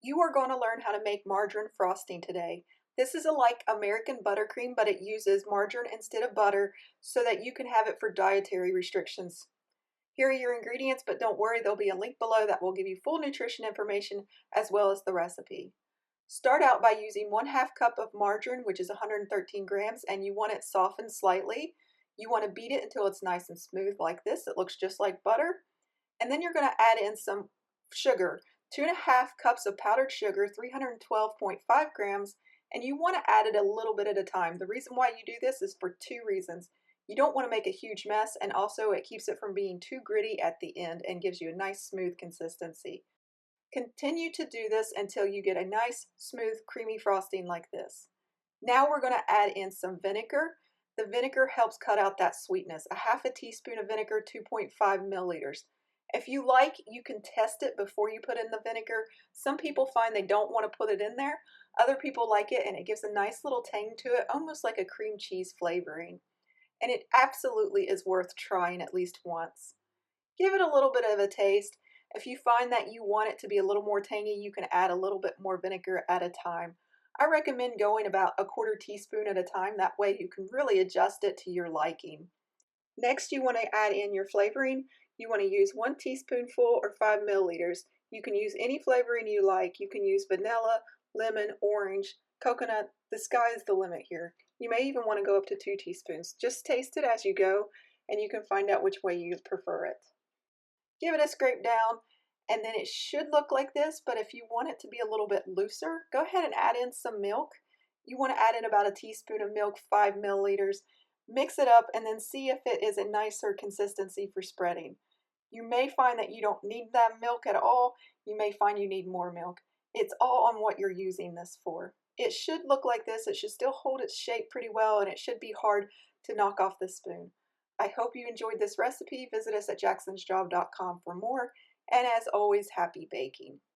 You are going to learn how to make margarine frosting today. This is like American buttercream, but it uses margarine instead of butter so that you can have it for dietary restrictions. Here are your ingredients, but don't worry, there'll be a link below that will give you full nutrition information as well as the recipe. Start out by using 1/2 cup of margarine, which is 113 grams, and you want it softened slightly. You want to beat it until it's nice and smooth like this. It looks just like butter. And then you're going to add in some sugar, 2.5 cups of powdered sugar, 312.5 grams, and you want to add it a little bit at a time. The reason why you do this is for two reasons. You don't want to make a huge mess, and also it keeps it from being too gritty at the end and gives you a nice smooth consistency. Continue to do this until you get a nice, smooth, creamy frosting like this. Now we're going to add in some vinegar. The vinegar helps cut out that sweetness. 1/2 teaspoon of vinegar, 2.5 milliliters. If you like, you can test it before you put in the vinegar. Some people find they don't want to put it in there. Other people like it, and it gives a nice little tang to it, almost like a cream cheese flavoring. And it absolutely is worth trying at least once. Give it a little bit of a taste. If you find that you want it to be a little more tangy, you can add a little bit more vinegar at a time. I recommend going about a 1/4 teaspoon at a time. That way you can really adjust it to your liking. Next, you want to add in your flavoring. You want to use 1 teaspoonful or 5 milliliters. You can use any flavoring you like. You can use vanilla, lemon, orange, coconut. The sky's the limit here. You may even want to go up to 2 teaspoons. Just taste it as you go, and you can find out which way you prefer it. Give it a scrape down, and then it should look like this, but if you want it to be a little bit looser, go ahead and add in some milk. You want to add in about a teaspoon of milk, 5 milliliters. Mix it up and then see if it is a nicer consistency for spreading. You may find that you don't need that milk at all. You may find you need more milk. It's all on what you're using this for. It should look like this. It should still hold its shape pretty well, and it should be hard to knock off the spoon. I hope you enjoyed this recipe. Visit us at jacksonsjob.com for more. And as always, happy baking.